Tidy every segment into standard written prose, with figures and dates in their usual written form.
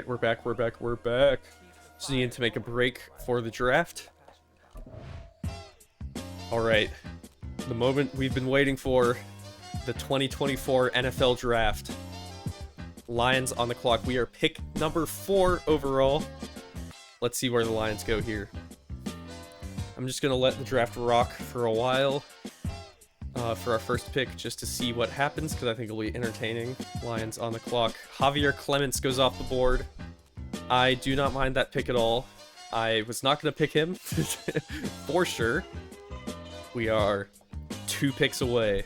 Alright, we're back. Just needed to make a break for the draft. Alright, the moment we've been waiting for, the 2024 NFL Draft. Lions on the clock. We are pick number 4 overall. Let's see where the Lions go here. I'm just going to let the draft rock for a while for our first pick, just to see what happens, because I think it'll be entertaining. Lions on the clock. Javier Clements goes off the board. I do not mind that pick at all. I was not going to pick him, for sure. We are 2 picks away.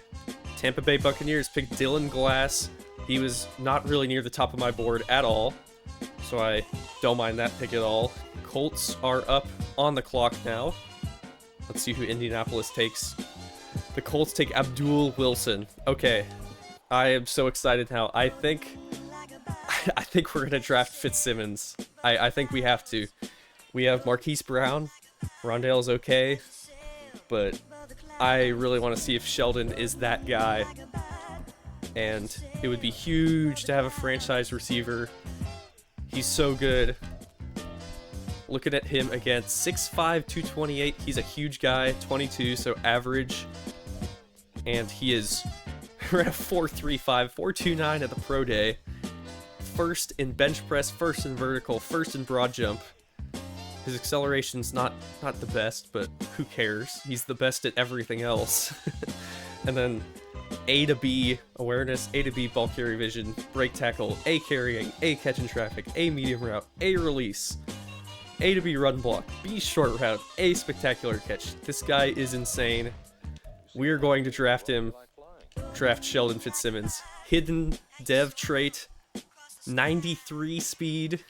Tampa Bay Buccaneers picked Dylan Glass. He was not really near the top of my board at all, so I don't mind that pick at all. Colts are up on the clock now. Let's see who Indianapolis takes. The Colts take Abdul Wilson. Okay, I am so excited now. I think we're gonna draft Fitzsimmons. I think we have to. We have Marquise Brown. Rondale's okay, but I really want to see if Sheldon is that guy. And it would be huge to have a franchise receiver. He's so good. Looking at him again, 6'5", 228. He's a huge guy, 22, so average. And he is ran a 4.35, 4.29 at the pro day. First in bench press, first in vertical, first in broad jump. His acceleration's not the best, but who cares? He's the best at everything else. And then A to B awareness, A to B ball carry vision, break tackle, A carrying, A catch in traffic, A medium route, A release, A to B run block, B short route, A spectacular catch. This guy is insane. We are going to draft him. Draft Sheldon Fitzsimmons. Hidden dev trait, 93 speed,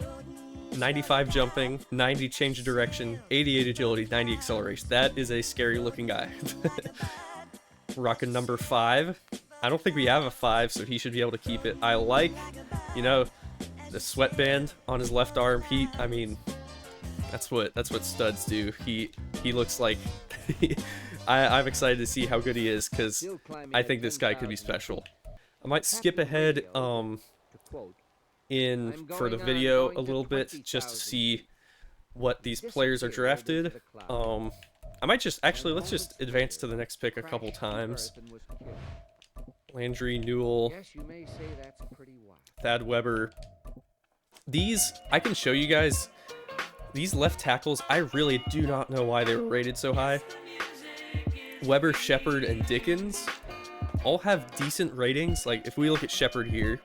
95 jumping, 90 change of direction, 88 agility, 90 acceleration. That is a scary looking guy. Rocking number 5. I don't think we have a 5, so he should be able to keep it. I like, the sweatband on his left arm. I mean, that's what studs do. He looks like I'm excited to see how good he is, because I think this guy could be special. I might skip ahead for the video a little bit, just to see what these players are drafted. I might just, let's just advance to the next pick a couple times. Landry, Newell, Thad Weber. These, I can show you guys, these left tackles, I really do not know why they were rated so high. Weber, Shepard, and Dickens all have decent ratings. Like, if we look at Shepard here,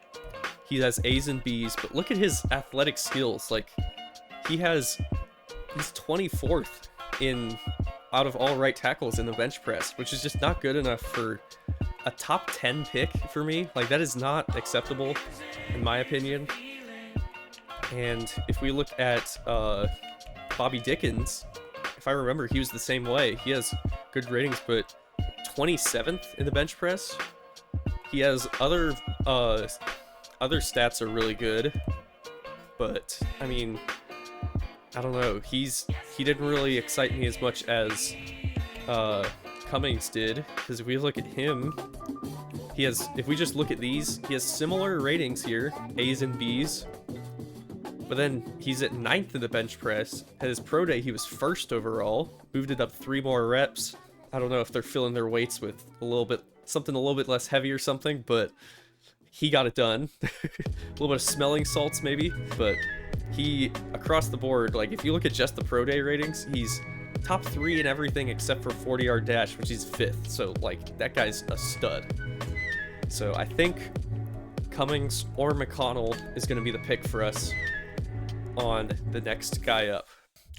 he has A's and B's, but look at his athletic skills. Like, he's 24th out of all right tackles in the bench press, which is just not good enough for a top 10 pick for me. Like, that is not acceptable, in my opinion. And if we look at Bobby Dickens, if I remember, he was the same way. He has good ratings, but 27th in the bench press. He has other stats are really good, but I mean, I don't know. He didn't really excite me as much as Cummings did, because if we look at him, if we just look at these, he has similar ratings here, A's and B's. But then he's at 9th in the bench press. At his pro day, he was 1st overall. Moved it up 3 more reps. I don't know if they're filling their weights with something a little bit less heavy or something, but he got it done. A little bit of smelling salts maybe, but he, across the board, like if you look at just the pro day ratings, he's top 3 in everything except for 40-yard dash, which is 5th. So like, that guy's a stud. So I think Cummings or McConnell is going to be the pick for us on the next guy up.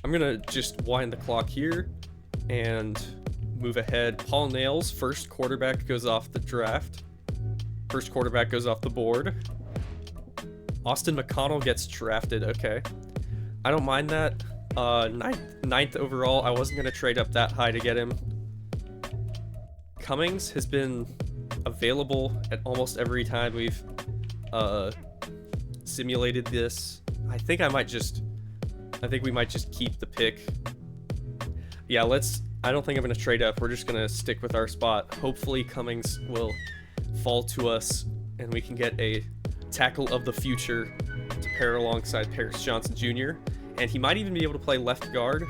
I'm gonna just wind the clock here and move ahead. Paul Nails, first quarterback, goes off the draft. First quarterback goes off the board. Austin McConnell gets drafted. Okay, I don't mind that. Ninth overall. I wasn't gonna trade up that high to get him. Cummings has been available at almost every time we've simulated this. I think we might just keep the pick. Yeah, I don't think I'm going to trade up. We're just going to stick with our spot. Hopefully Cummings will fall to us and we can get a tackle of the future to pair alongside Paris Johnson Jr., and he might even be able to play left guard.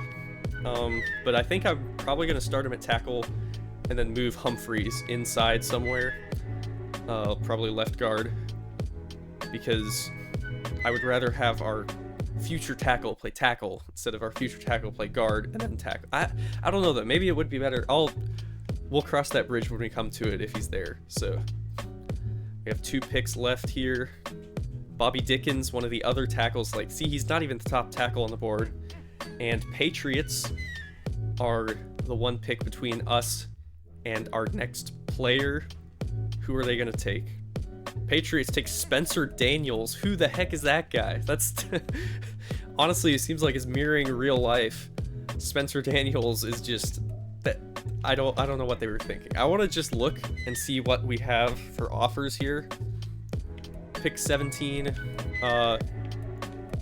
But I think I'm probably going to start him at tackle and then move Humphreys inside somewhere, probably left guard, because I would rather have our future tackle play tackle instead of our future tackle play guard and then tackle. I don't know though. Maybe it would be better. We'll cross that bridge when we come to it if he's there. So we have 2 picks left here. Bobby Dickens, one of the other tackles. Like, see, he's not even the top tackle on the board. And Patriots are the 1 pick between us and our next player. Who are they going to take? Patriots take Spencer Daniels. Who the heck is that guy? That's honestly, it seems like it's mirroring real life. Spencer Daniels is just that. I don't know what they were thinking. I want to just look and see what we have for offers here. Pick 17.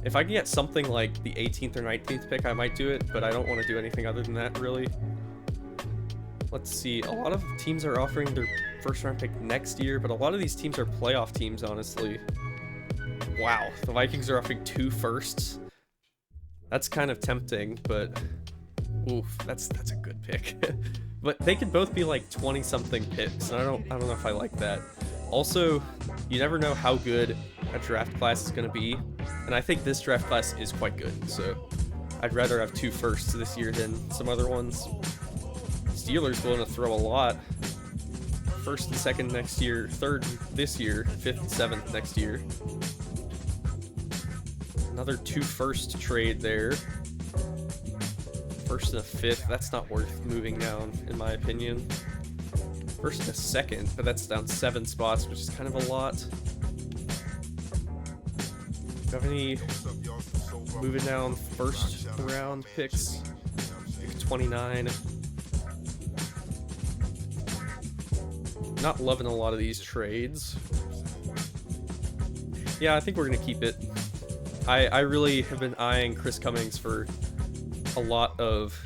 If I can get something like the 18th or 19th pick, I might do it, but I don't want to do anything other than that, really. Let's see. A lot of teams are offering their first round pick next year, but a lot of these teams are playoff teams, honestly. Wow. The Vikings are offering 2 firsts. That's kind of tempting, but oof, that's a good pick. But they could both be like 20-something picks, and I don't know if I like that. Also, you never know how good a draft class is going to be, and I think this draft class is quite good, so I'd rather have 2 firsts this year than some other ones. Steelers willing to throw a lot. 1st and 2nd next year, 3rd this year, 5th and 7th next year. Another 2 first trade there. 1st and a 5th, that's not worth moving down, in my opinion. 1st and a 2nd, but that's down 7 spots, which is kind of a lot. Do you have any moving down 1st round picks? Pick 29. Not loving a lot of these trades. Yeah, I think we're gonna keep it. I really have been eyeing Chris Cummings for a lot of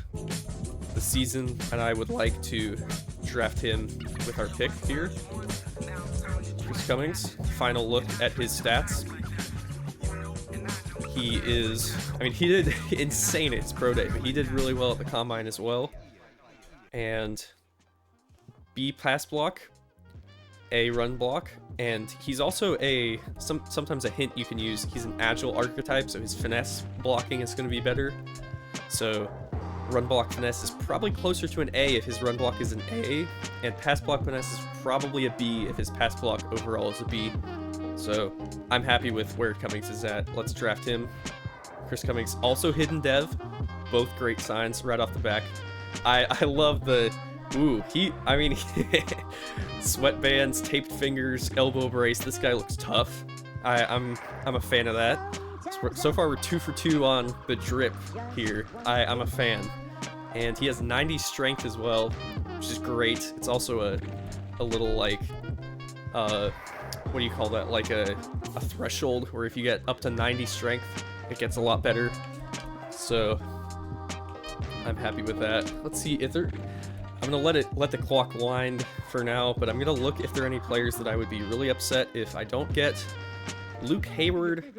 the season, and I would like to draft him with our pick here. Chris Cummings, final look at his stats. He is, I mean, he did insane at his pro day, but he did really well at the combine as well. And B pass block, A run block, and he's also sometimes a hint you can use. He's an agile archetype, so his finesse blocking is going to be better. So run block finesse is probably closer to an A if his run block is an A, and pass block finesse is probably a B if his pass block overall is a B. So I'm happy with where Cummings is at. Let's draft him. Chris Cummings, also hidden dev. Both great signs right off the back. I love the... Ooh, sweatbands, taped fingers, elbow brace. This guy looks tough. I'm a fan of that. So far we're 2 for 2 on the drip here. I'm a fan. And he has 90 strength as well, which is great. It's also a little like, what do you call that? Like a threshold where if you get up to 90 strength, it gets a lot better. So I'm happy with that. Let's see if there... I'm gonna let the clock wind for now, but I'm gonna look if there are any players that I would be really upset if I don't get. Luke Hayward,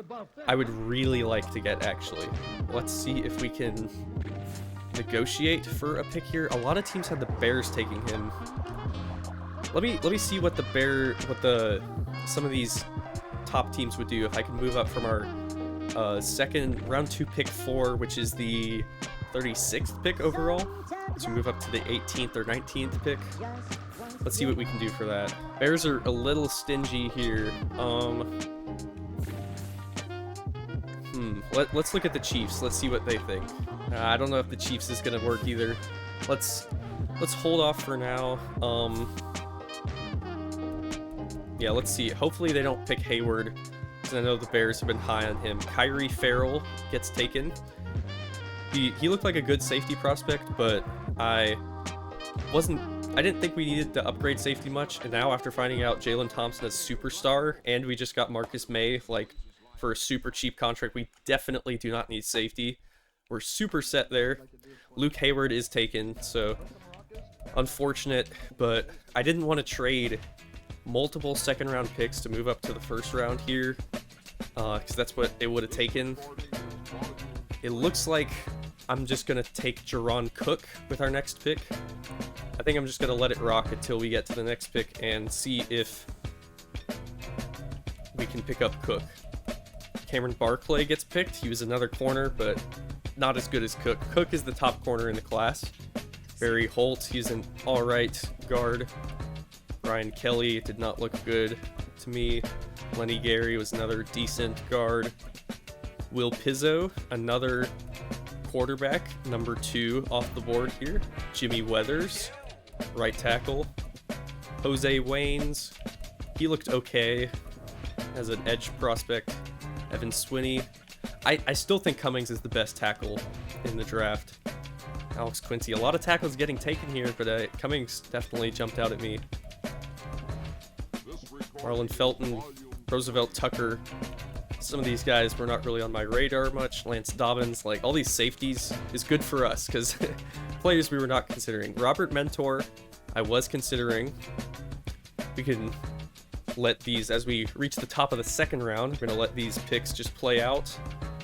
I would really like to get, actually. Let's see if we can negotiate for a pick here. A lot of teams had the Bears taking him. Let me see what some of these top teams would do if I can move up from our second round 2 pick 4, which is the 36th pick overall, to move up to the 18th or 19th pick. Let's see what we can do for that. Bears are a little stingy here. Let's look at the Chiefs. Let's see what they think. I don't know if the Chiefs is gonna work either. Let's hold off for now. Yeah, let's see. Hopefully they don't pick Hayward, because I know the Bears have been high on him. Kyrie Farrell gets taken. He looked like a good safety prospect, but I didn't think we needed to upgrade safety much, and now after finding out Jalen Thompson is superstar, and we just got Marcus May, like, for a super cheap contract, we definitely do not need safety. We're super set there. Luke Hayward is taken, so unfortunate, but I didn't want to trade multiple second-round picks to move up to the first round here. because that's what it would have taken. It looks like I'm just going to take Jaron Cook with our next pick. I think I'm just going to let it rock until we get to the next pick and see if we can pick up Cook. Cameron Barclay gets picked. He was another corner, but not as good as Cook. Cook is the top corner in the class. Barry Holt, he's an alright guard. Brian Kelly did not look good to me. Lenny Gary was another decent guard. Will Pizzo, another quarterback, number 2 off the board here. Jimmy Weathers, right tackle. Jose Waynes, he looked okay as an edge prospect. Evan Swinney. I still think Cummings is the best tackle in the draft. Alex Quincy, a lot of tackles getting taken here, but Cummings definitely jumped out at me. Marlon Felton, Roosevelt Tucker. Some of these guys were not really on my radar much. Lance Dobbins, like all these safeties is good for us because players we were not considering. Robert Mentor, I was considering. We can let these, as we reach the top of the second round, I'm going to let these picks just play out.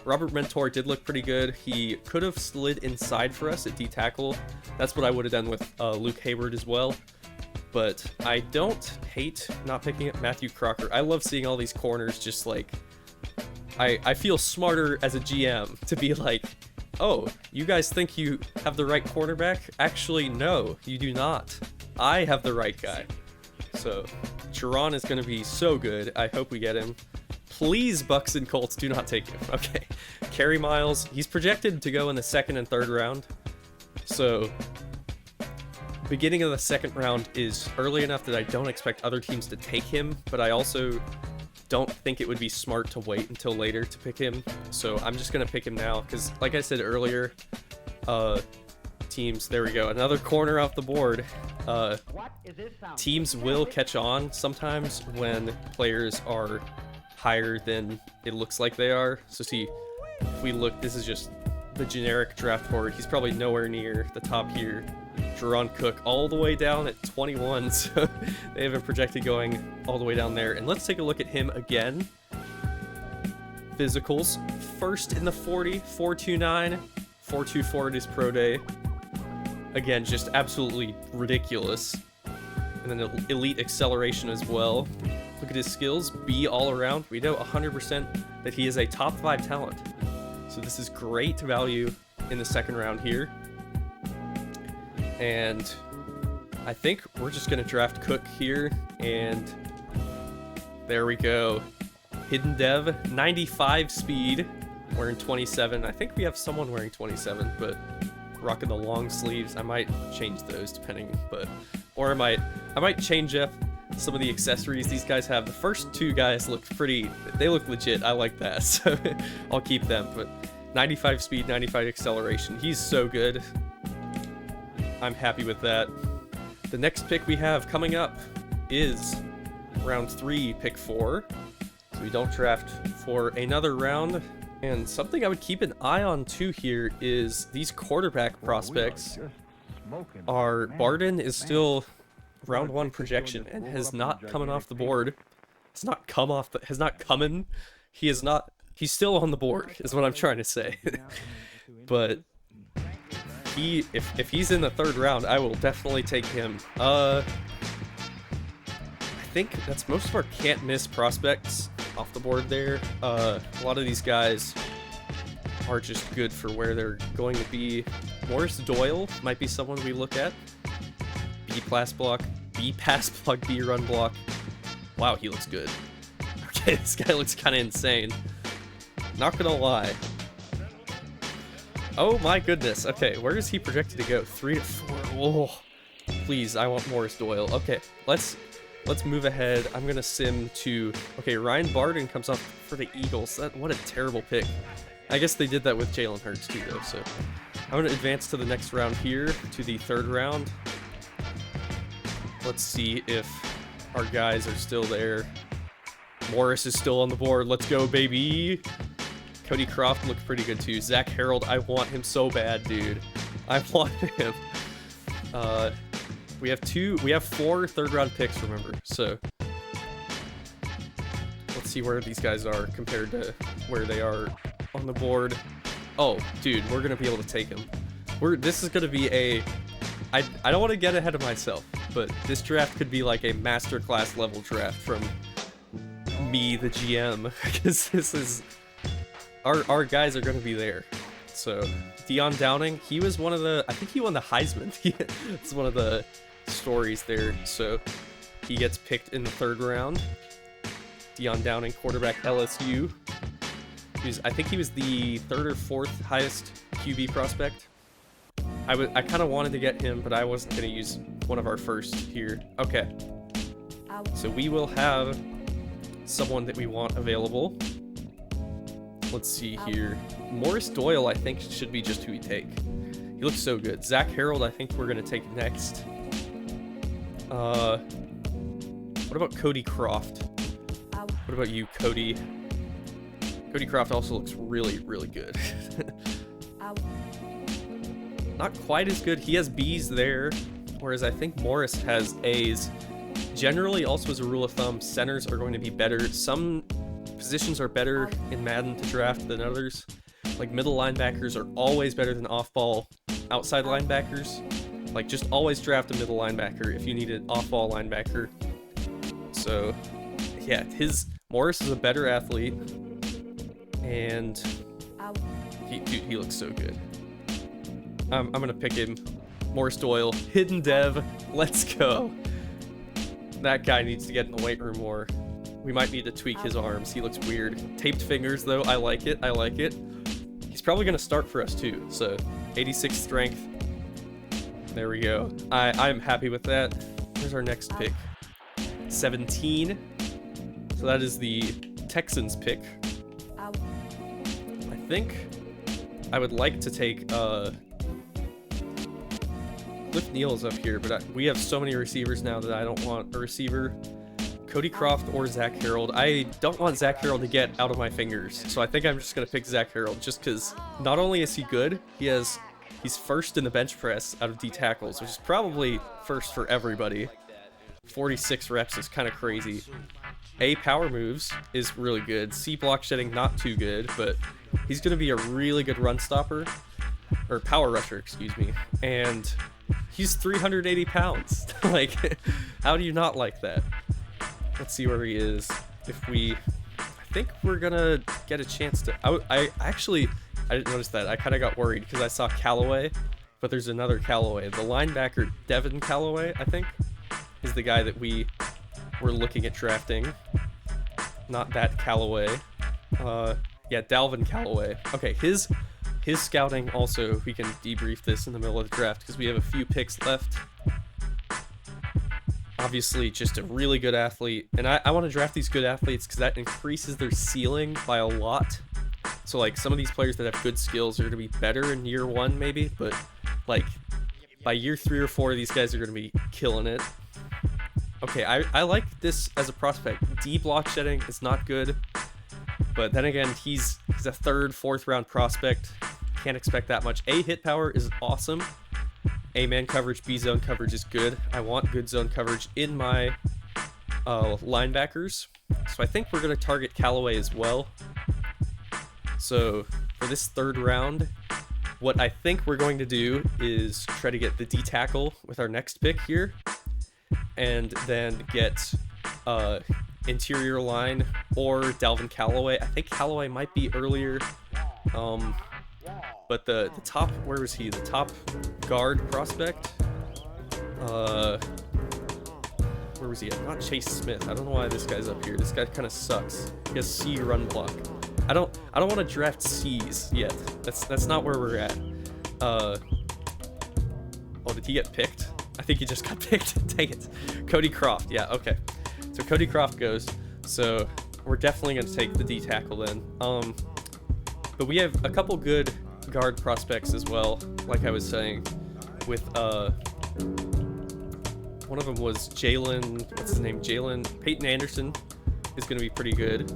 Robert Mentor did look pretty good. He could have slid inside for us at D-tackle. That's what I would have done with Luke Hayward as well. But I don't hate not picking up Matthew Crocker. I love seeing all these corners just like... I feel smarter as a GM to be like, oh, you guys think you have the right cornerback? Actually, no, you do not. I have the right guy. So, Jaron is going to be so good. I hope we get him. Please, Bucks and Colts, do not take him. Okay. Kerry Miles, he's projected to go in the second and third round. So, beginning of the second round is early enough that I don't expect other teams to take him, but I also don't think it would be smart to wait until later to pick him. So, I'm just going to pick him now because, like I said earlier, teams, there we go, another corner off the board. Teams will catch on sometimes when players are higher than it looks like they are. So see, if we look, this is just the generic draft board. He's probably nowhere near the top here. Jaron Cook all the way down at 21, so they have him projected going all the way down there. And let's take a look at him again. Physicals, first in the 40, 4.29, 4.24 at his pro day. Again, just absolutely ridiculous. And then elite acceleration as well. Look at his skills, B all around. We know 100% that he is a top 5 talent. So this is great value in the second round here. And I think we're just going to draft Cook here. And there we go. Hidden Dev, 95 speed, wearing 27. I think we have someone wearing 27, but rocking the long sleeves. I might change those depending, or I might change up some of the accessories these guys have. The first 2 guys look they look legit. I like that, so I'll keep them. But 95 speed, 95 acceleration. He's so good. I'm happy with that. The next pick we have coming up is round 3, pick 4. So we don't draft for another round. And something I would keep an eye on too here is these quarterback prospects. Our Barden is still round 1 projection and has not coming off the board. It's not come off the, has not come in. He is not, he's still on the board is what I'm trying to say. But if he's in the third round, I will definitely take him. I think that's most of our can't miss prospects off the board there. A lot of these guys are just good for where they're going to be. Morris Doyle might be someone we look at. B pass block, B run block. Wow, he looks good. Okay, this guy looks kind of insane. Not gonna lie. Oh my goodness. Okay, where is he projected to go? 3 to 4. Whoa. Please, I want Morris Doyle. Okay, let's move ahead. I'm gonna sim to... Okay, Ryan Barden comes off for the Eagles. What a terrible pick. I guess they did that with Jalen Hurts too, though, so... I'm gonna advance to the next round here, to the third round. Let's see if our guys are still there. Morris is still on the board. Let's go, baby! Cody Croft looked pretty good too. Zach Harold, I want him so bad, dude. I want him. We have 4 third round picks, remember, so let's see where these guys are compared to where they are on the board. Oh, dude, we're gonna be able to take him. This is gonna be a... I don't want to get ahead of myself, but this draft could be like a masterclass level draft from me, the GM, because this is... Our guys are gonna be there. So, Dion Downing, he was one of the... I think he won the Heisman. It's one of the stories there, so he gets picked in the 3rd round. Dion Downing, quarterback, LSU. I think he was the 3rd or 4th highest QB prospect. I kind of wanted to get him, but I wasn't going to use one of our first here. Okay. So we will have someone that we want available. Let's see here. Morris Doyle, I think, should be just who we take. He looks so good. Zach Harold, I think we're going to take next. What about Cody Croft? What about you, Cody? Cody Croft also looks really, really good. Not quite as good. He has B's there, whereas I think Morris has A's. Generally, also as a rule of thumb, centers are going to be better. Some positions are better in Madden to draft than others. Like middle linebackers are always better than off-ball outside linebackers. Like just always draft a middle linebacker if you need an off-ball linebacker. So yeah, Morris is a better athlete, and he looks so good. I'm gonna pick him. Morris Doyle, hidden dev, let's go. That guy needs to get in the weight room more. We might need to tweak his arms. He looks weird. Taped fingers though, I like it. He's probably gonna start for us too, so 86 strength. There we go. I'm happy with that. Here's our next pick. 17. So that is the Texans pick. I think I would like to take Cliff Neal's up here, but we have so many receivers now that I don't want a receiver. Cody Croft or Zach Harold. I don't want Zach Harold to get out of my fingers, so I think I'm just going to pick Zach Harold just because not only is he good, he's first in the bench press out of D tackles, which is probably first for everybody. 46 reps is kind of crazy. A, power moves is really good. C, block shedding, not too good, but he's going to be a really good run stopper, or power rusher, excuse me, and he's 380 pounds. Like, how do you not like that? Let's see where he is. I think we're gonna get a chance to... I didn't notice that. I kind of got worried because I saw Callaway, but there's another Callaway. The linebacker, Devin Callaway, I think, is the guy that we were looking at drafting. Not that Callaway. Yeah, Dalvin Callaway. Okay, his scouting also, we can debrief this in the middle of the draft because we have a few picks left. Obviously, just a really good athlete. And I want to draft these good athletes because that increases their ceiling by a lot. So, like, some of these players that have good skills are going to be better in year 1, maybe. But, like, by year 3 or 4, these guys are going to be killing it. Okay, I like this as a prospect. D, block shedding is not good. But then again, he's a 3rd, 4th round prospect. Can't expect that much. A, hit power is awesome. A, man coverage, B, zone coverage is good. I want good zone coverage in my linebackers. So I think we're going to target Callaway as well. So for this 3rd round, what I think we're going to do is try to get the D tackle with our next pick here. And then get interior line or Dalvin Callaway. I think Callaway might be earlier. But the top, where was he? The top guard prospect? Where was he at? Not Chase Smith. I don't know why this guy's up here. This guy kind of sucks. He has C run block. I don't want to draft C's yet. That's not where we're at. Oh, did he get picked? I think he just got picked. Dang it. Cody Croft. Yeah, okay. So Cody Croft goes. So we're definitely going to take the D tackle then. But we have a couple good guard prospects as well, like I was saying, with one of them was Jalen, what's his name? Peyton Anderson is going to be pretty good.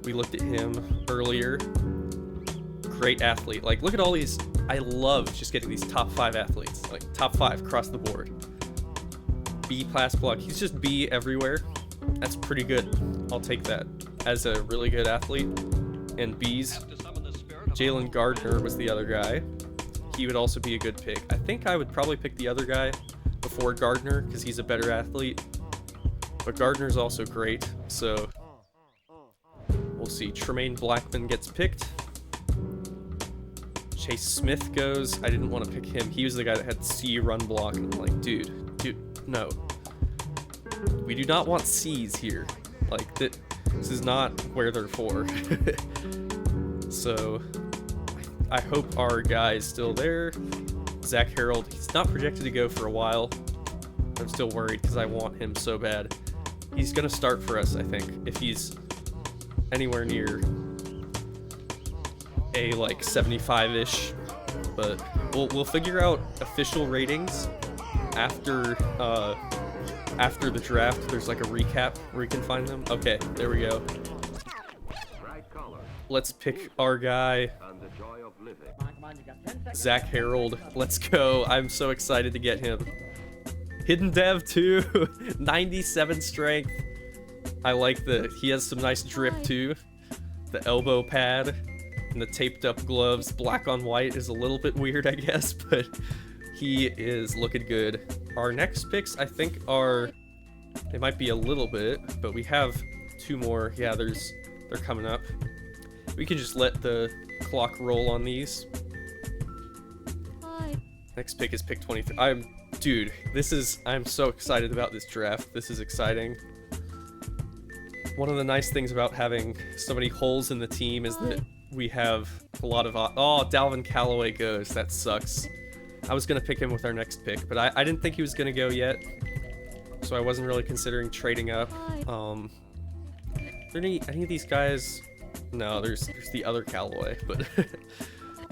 We looked at him earlier. Great athlete. Like, look at all these. I love just getting these top 5 athletes, like top 5 across the board. B pass block. He's just B everywhere. That's pretty good. I'll take that. as a really good athlete. And B's, Jalen Gardner was the other guy. He would also be a good pick. I think I would probably pick the other guy before Gardner because he's a better athlete. But Gardner's also great, so we'll see. Tremaine Blackman gets picked. Chase Smith goes. I didn't want to pick him. He was the guy that had C run block. And I'm like, dude, no. We do not want C's here. Like, this is not where they're for. So, I hope our guy is still there. Zach Harold, he's not projected to go for a while. I'm still worried because I want him so bad. He's going to start for us, I think, if he's anywhere near a, like, 75-ish. But we'll figure out official ratings after the draft. There's like a recap where you can find them. Okay, there we go. Let's pick our guy, Zach Harold. Let's go. I'm so excited to get him. Hidden Dev too. 97 strength. I like he has some nice drip too. The elbow pad and the taped up gloves. Black on white is a little bit weird, I guess, but he is looking good. Our next picks, I think, they might be a little bit, but we have 2 more. Yeah, they're coming up. We can just let the clock roll on these. Next pick is pick 23. Dude, I'm so excited about this draft. This is exciting. One of the nice things about having so many holes in the team is that we have a lot of... Oh, Dalvin Callaway goes. That sucks. I was going to pick him with our next pick, but I didn't think he was going to go yet. So I wasn't really considering trading up. Are there any of these guys... No, there's the other Callaway, but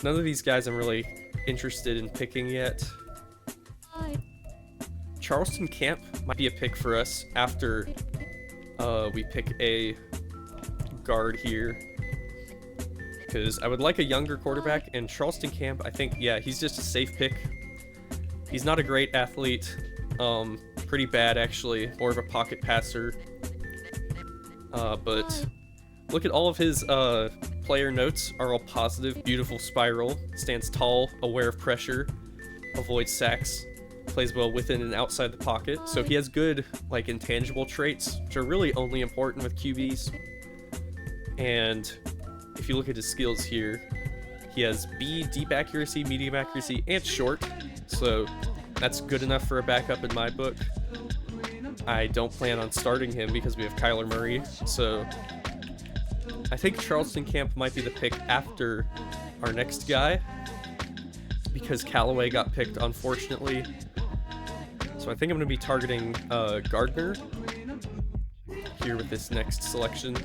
none of these guys I'm really interested in picking yet. Charleston Camp might be a pick for us after we pick a guard here. Because I would like a younger quarterback, and Charleston Camp, I think, yeah, he's just a safe pick. He's not a great athlete. Pretty bad, actually. More of a pocket passer. But look at all of his player notes are all positive. Beautiful spiral. Stands tall, aware of pressure. Avoids sacks. Plays well within and outside the pocket. So he has good, like, intangible traits, which are really only important with QBs. And if you look at his skills here, he has B, deep accuracy, medium accuracy, and short. So that's good enough for a backup in my book. I don't plan on starting him because we have Kyler Murray. So I think Charleston Camp might be the pick after our next guy, because Callaway got picked, unfortunately. So I think I'm going to be targeting Gardner here with this next selection.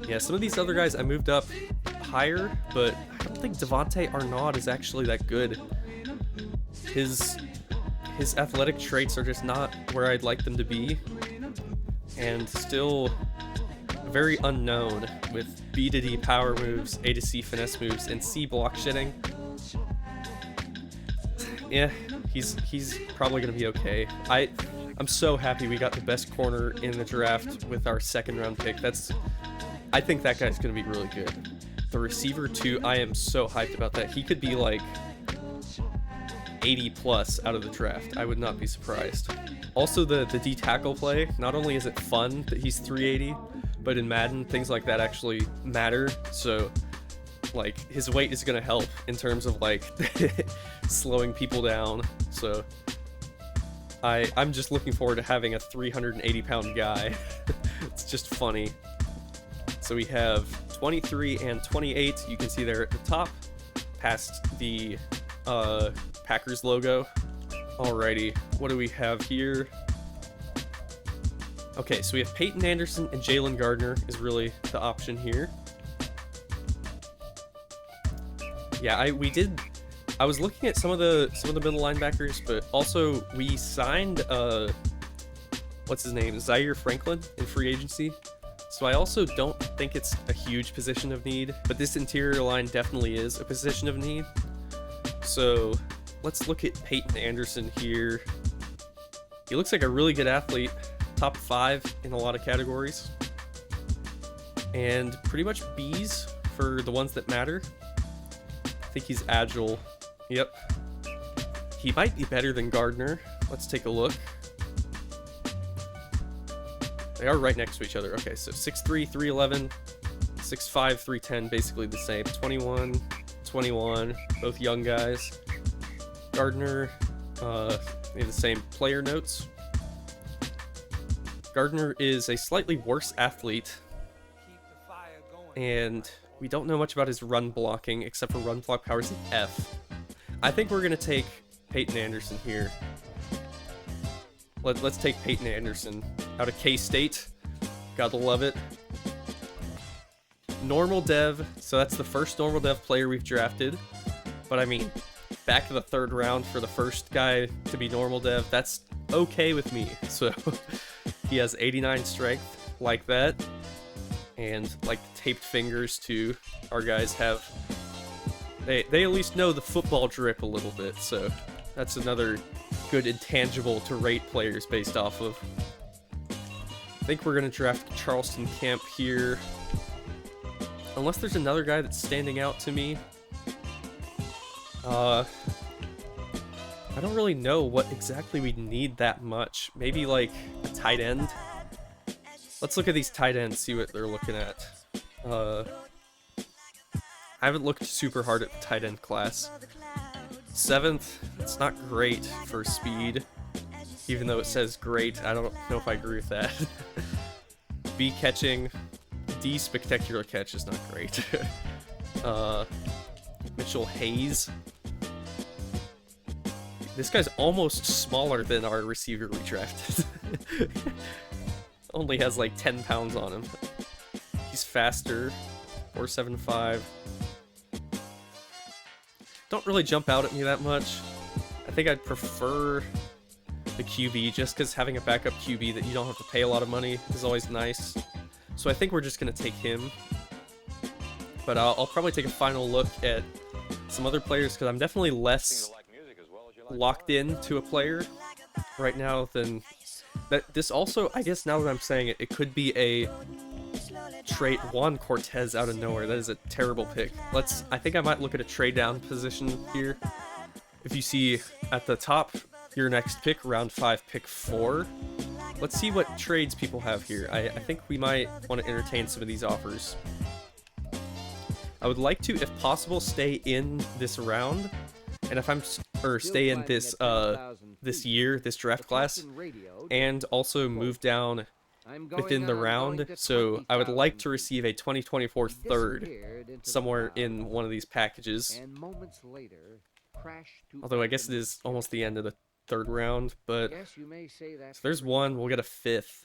Yeah, some of these other guys I moved up higher, but I don't think Devontae Arnaud is actually that good. His athletic traits are just not where I'd like them to be, and still very unknown with B to D power moves, A to C finesse moves, and C block shitting. Yeah, he's probably gonna be okay. I'm so happy we got the best corner in the draft with our second round pick. I think that guy's gonna be really good. The receiver too, I am so hyped about that. He could be like 80 plus out of the draft. I would not be surprised. Also the D tackle play, not only is it fun that he's 380, but in Madden, things like that actually matter. So like his weight is gonna help in terms of like slowing people down. So I'm just looking forward to having a 380-pound guy. It's just funny. So we have 23 and 28. You can see there at the top, past the Packers logo. Alrighty, what do we have here? Okay, so we have Peyton Anderson and Jalen Gardner is really the option here. Yeah, I was looking at some of the middle linebackers, but also we signed what's his name, Zaire Franklin in free agency. So I also don't think it's a huge position of need, but this interior line definitely is a position of need. So let's look at Peyton Anderson here. He looks like a really good athlete, top 5 in a lot of categories. And pretty much Bs for the ones that matter. I think he's agile. Yep. He might be better than Gardner. Let's take a look. They are right next to each other. Okay, so 6'3", 311, 6'5", 310, basically the same. 21, 21, both young guys. Gardner, they have the same player notes. Gardner is a slightly worse athlete, and we don't know much about his run blocking, except for run block powers in F. I think we're going to take Peyton Anderson here. Let's take Peyton Anderson out of K-State. Gotta love it. Normal dev, so that's the first normal dev player we've drafted. But I mean, back to the 3rd round for the first guy to be normal dev, that's okay with me. So he has 89 strength, like that. And like taped fingers too. Our guys have, they at least know the football drip a little bit, so that's another good intangible to rate players based off of. I think we're gonna draft Charleston Camp here. Unless there's another guy that's standing out to me. I don't really know what exactly we need that much. Maybe like a tight end. Let's look at these tight ends, see what they're looking at. I haven't looked super hard at the tight end class. 7th, it's not great for speed. Even though it says great, I don't know if I agree with that. B catching, D spectacular catch is not great. Mitchell Hayes. This guy's almost smaller than our receiver we drafted. Only has like 10 pounds on him. He's faster. 4.75. Don't really jump out at me that much. I think I'd prefer the QB just because having a backup QB that you don't have to pay a lot of money is always nice. So I think we're just going to take him. But I'll probably take a final look at some other players because I'm definitely less locked in to a player right now than that. This also, I guess now that I'm saying it, it could be a trade Juan Cortez out of nowhere. That is a terrible pick. I think I might look at a trade down position here. If you see at the top, your next pick, round 5, pick 4. Let's see what trades people have here. I think we might want to entertain some of these offers. I would like to, if possible, stay in this round, and if I'm stay in this this year, this draft class, and also move down within the round. So I would like to receive a 2024 3rd somewhere in one of these packages. Although I guess it is almost the end of the 3rd round, but so there's one. We'll get a 5th.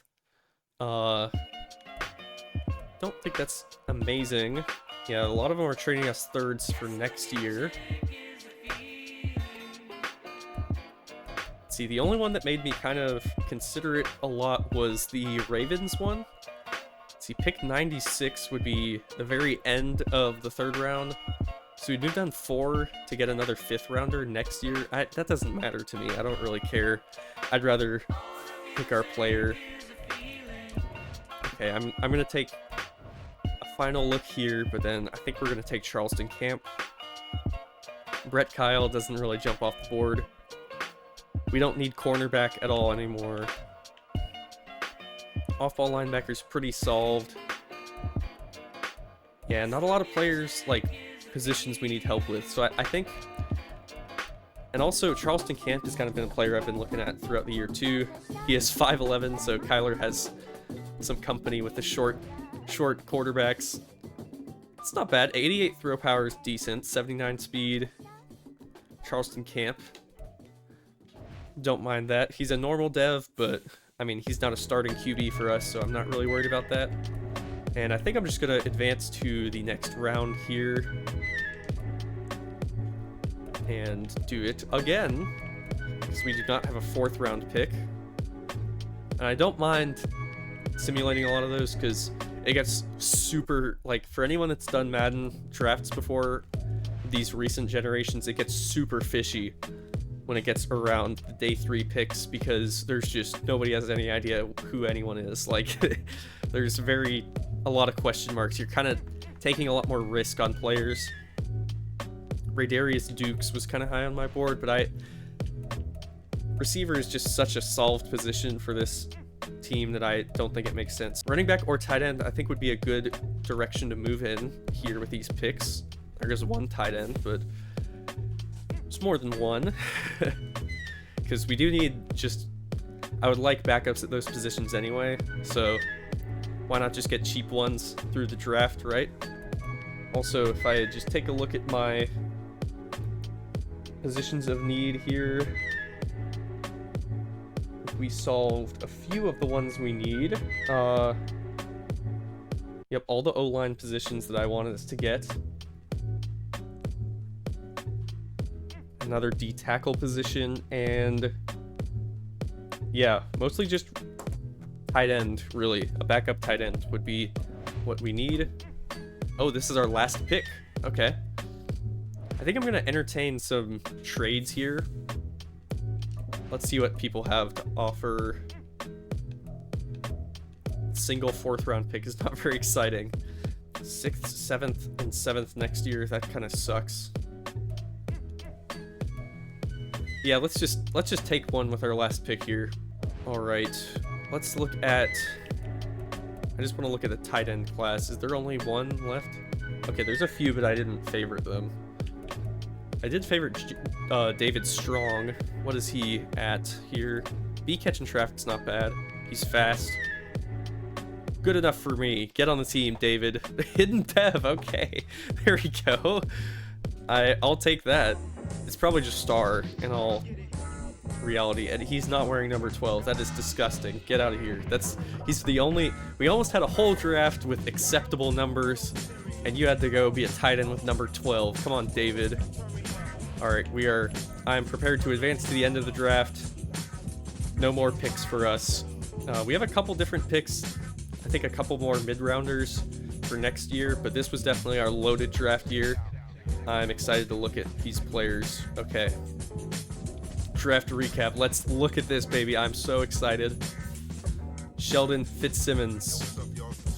Don't think that's amazing. Yeah, a lot of them are trading us 3rds for next year. Let's see, the only one that made me kind of consider it a lot was the Ravens one. Let's see, pick 96 would be the very end of the 3rd round. So we'd move down 4 to get another 5th rounder next year. That doesn't matter to me. I don't really care. I'd rather pick our player. Okay, I'm gonna take a final look here, but then I think we're gonna take Charleston Camp. Brett Kyle doesn't really jump off the board. We don't need cornerback at all anymore. Off-ball linebacker's pretty solved. Yeah, not a lot of players, like, positions we need help with. So I think... And also, Charleston Camp has kind of been a player I've been looking at throughout the year, too. He is 5'11", so Kyler has some company with the short quarterbacks. It's not bad. 88 throw power is decent. 79 speed. Charleston Camp. Don't mind that. He's a normal dev, but, I mean, he's not a starting QB for us, so I'm not really worried about that. And I think I'm just going to advance to the next round here. And do it again, because we do not have a 4th round pick. And I don't mind simulating a lot of those, because it gets super, like, for anyone that's done Madden drafts before, these recent generations, it gets super fishy when it gets around the day 3 picks, because there's just, nobody has any idea who anyone is. Like, there's very a lot of question marks. You're kind of taking a lot more risk on players. Raydarius Dukes was kind of high on my board, but receiver is just such a solved position for this team that I don't think it makes sense. Running back or tight end, I think would be a good direction to move in here with these picks. There's one tight end, but it's more than one. Because we do need I would like backups at those positions anyway, so why not just get cheap ones through the draft, right? Also, if I just take a look at my positions of need here, we solved a few of the ones we need. Yep, all the O-line positions that I wanted us to get. Another D-tackle position, and yeah, mostly just tight end, really. A backup tight end would be what we need. Oh, this is our last pick. Okay. I think I'm gonna entertain some trades here. Let's see what people have to offer. Single 4th round pick is not very exciting. 6th, 7th, and 7th next year, that kind of sucks. Yeah, let's just take one with our last pick here. All right, let's look at. I just want to look at the tight end class. Is there only one left? Okay, there's a few, but I didn't favorite them. I did favorite David Strong. What is he at here? B catching traffic's not bad. He's fast. Good enough for me. Get on the team, David. Hidden Dev. Okay, there we go. I'll take that. It's probably just star in all reality, and he's not wearing number 12. That is disgusting. Get out of here. He's the only. We almost had a whole draft with acceptable numbers, and you had to go be a tight end with number 12. Come on, David. All right, I'm prepared to advance to the end of the draft. No more picks for us. We have a couple different picks. I think a couple more mid-rounders for next year, but this was definitely our loaded draft year. I'm excited to look at these players. Okay. Draft recap. Let's look at this, baby. I'm so excited. Sheldon Fitzsimmons.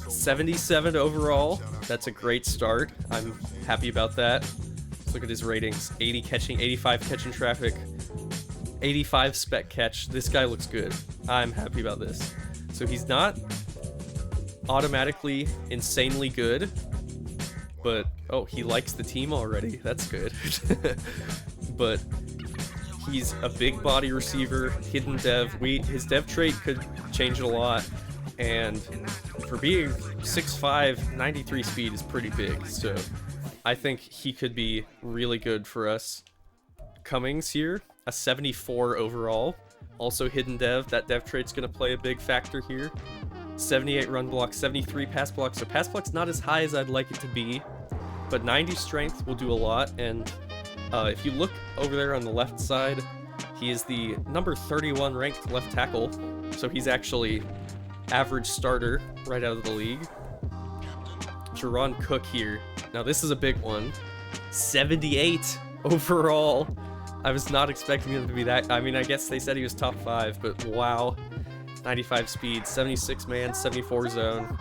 77 overall. That's a great start. I'm happy about that. Let's look at his ratings. 80 catching, 85 catching traffic, 85 spec catch. This guy looks good. I'm happy about this. So he's not automatically insanely good, but oh, he likes the team already. That's good. But he's a big body receiver, hidden dev. His dev trait could change a lot, and for being 6'5", 93 speed is pretty big. So I think he could be really good for us. Cummings here, a 74 overall, also hidden dev. That dev trait's gonna play a big factor here. 78 run block, 73 pass block. So pass block's not as high as I'd like it to be, but 90 strength will do a lot. And if you look over there on the left side, he is the number 31 ranked left tackle. So he's actually average starter right out of the league. Jerron Cook here. Now this is a big one. 78 overall. I was not expecting him to be that. I mean, I guess they said he was top 5, but wow. 95 speed, 76 man, 74 zone.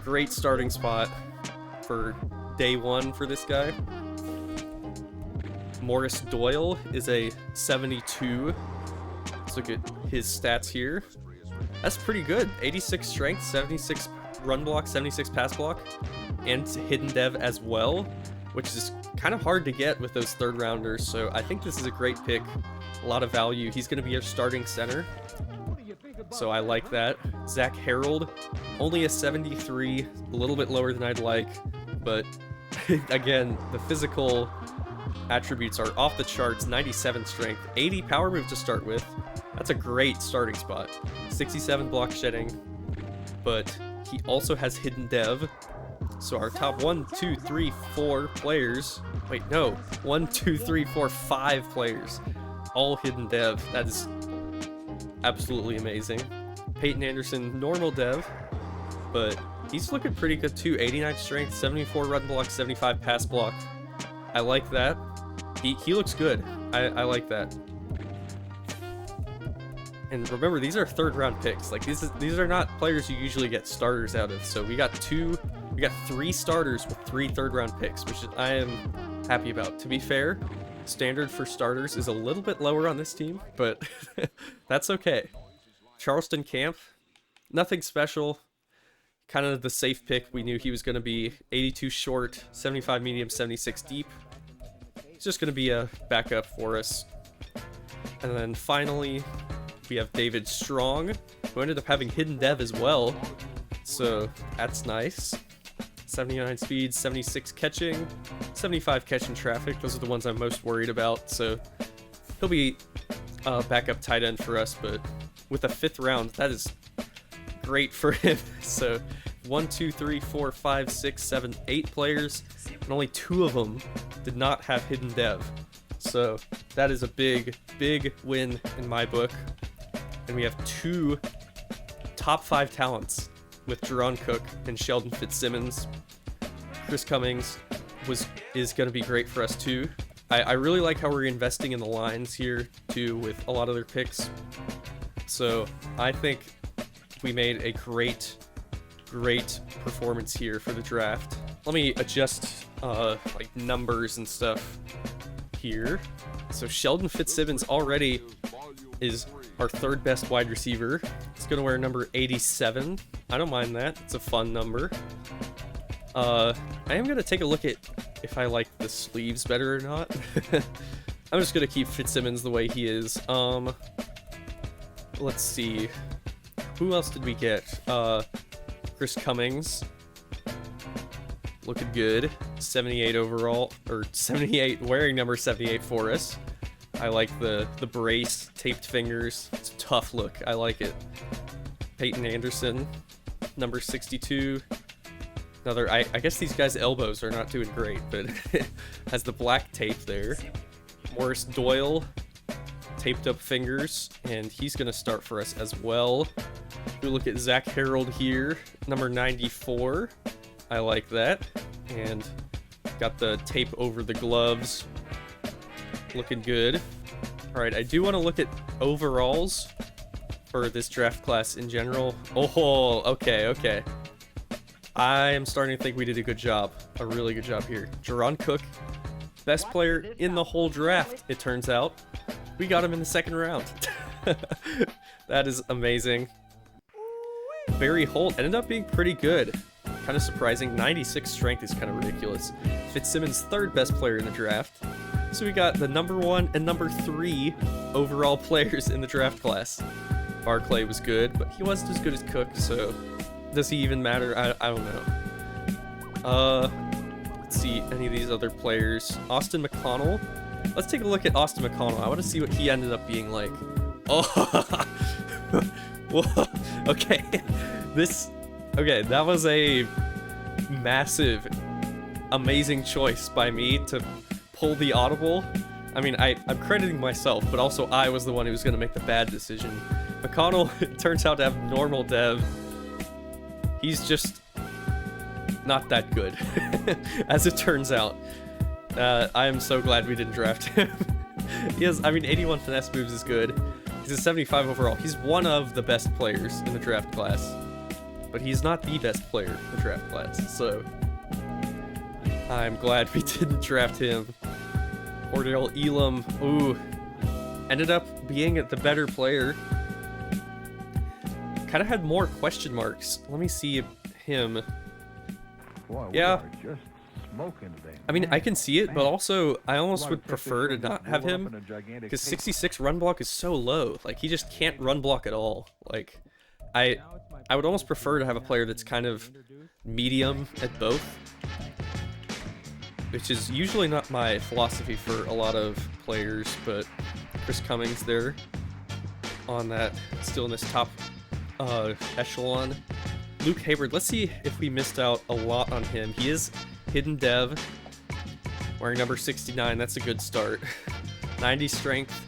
Great starting spot for day 1 for this guy. Morris Doyle is a 72. Let's look at his stats here. That's pretty good. 86 strength, 76 run block, 76 pass block, and hidden dev as well, which is kind of hard to get with those 3rd rounders. So I think this is a great pick. A lot of value. He's going to be our starting center, so I like that. Zach Harold, only a 73, a little bit lower than I'd like, but again, the physical attributes are off the charts. 97 strength, 80 power move to start with. That's a great starting spot. 67 block shedding, but he also has hidden dev. So our top 1, 2, 3, 4 players. Wait, no. 1, 2, 3, 4, 5 players. All hidden dev. That is absolutely amazing. Peyton Anderson, normal dev, but he's looking pretty good too. 89 strength, 74 run block, 75 pass block. I like that. He looks good. I like that. And remember, these are third-round picks. Like, these are not players you usually get starters out of. So we got 3 starters with 3 third-round picks, which I am happy about. To be fair, standard for starters is a little bit lower on this team, but that's okay. Charleston Camp, nothing special. Kind of the safe pick. We knew he was going to be 82 short, 75 medium, 76 deep. He's just going to be a backup for us. And then finally, we have David Strong, who ended up having hidden dev as well. So that's nice. 79 speed, 76 catching, 75 catching traffic. Those are the ones I'm most worried about. So he'll be a backup tight end for us, but with a 5th round, that is great for him. So 1, 2, 3, 4, 5, 6, 7, 8 players, and only 2 of them did not have hidden dev. So that is a big win in my book. And we have 2 top 5 talents with Jaron Cook and Sheldon Fitzsimmons. Chris Cummings is going to be great for us too. I really like how we're investing in the lines here too with a lot of their picks. So I think we made a great performance here for the draft. Let me adjust like numbers and stuff here. So Sheldon Fitzsimmons already is our 3rd best wide receiver. He's gonna wear number 87. I don't mind that. It's a fun number. I am gonna take a look at if I like the sleeves better or not. I'm just gonna keep Fitzsimmons the way he is. Let's see. Who else did we get? Chris Cummings. Looking good. 78 overall, or 78, wearing number 78 for us. I like the brace, taped fingers. It's a tough look. I like it. Peyton Anderson, number 62. Another, I guess these guys' elbows are not doing great, but has the black tape there. Morris Doyle, taped up fingers, and he's going to start for us as well. We look at Zach Harold here, number 94. I like that. And got the tape over the gloves. Looking good. Alright, I do want to look at overalls for this draft class in general. Oh, okay. I am starting to think we did a good job. A really good job here. Jaron Cook, best player in the whole draft, it turns out. We got him in the 2nd round. That is amazing. Barry Holt ended up being pretty good. Kind of surprising. 96 strength is kind of ridiculous. Fitzsimmons, 3rd best player in the draft. So we got the number 1 and number 3 overall players in the draft class. Barclay was good, but he wasn't as good as Cook, so does he even matter? I don't know. Let's see any of these other players. Austin McConnell. Let's take a look at Austin McConnell. I want to see what he ended up being like. Oh, whoa. Okay. Okay, that was a massive, amazing choice by me to pull the audible. I mean, I'm crediting myself, but also I was the one who was going to make the bad decision. McConnell turns out to have normal dev. He's just not that good, as it turns out. I am so glad we didn't draft him. He has, 81 finesse moves is good. He's a 75 overall. He's one of the best players in the draft class, but he's not the best player in the draft class, so I'm glad we didn't draft him. Cordell Elam, ooh, ended up being the better player. Kind of had more question marks. Let me see him. Boy, yeah. Just smoking today. I mean, I can see it, but also I almost would prefer to not have him because 66 run block is so low. Like, he just can't run block at all. Like, I would almost prefer to have a player that's kind of medium at both, which is usually not my philosophy for a lot of players, but Chris Cummings there on that, still in this top echelon. Luke Hayward, let's see if we missed out a lot on him. He is hidden dev, wearing number 69. That's a good start. 90 strength.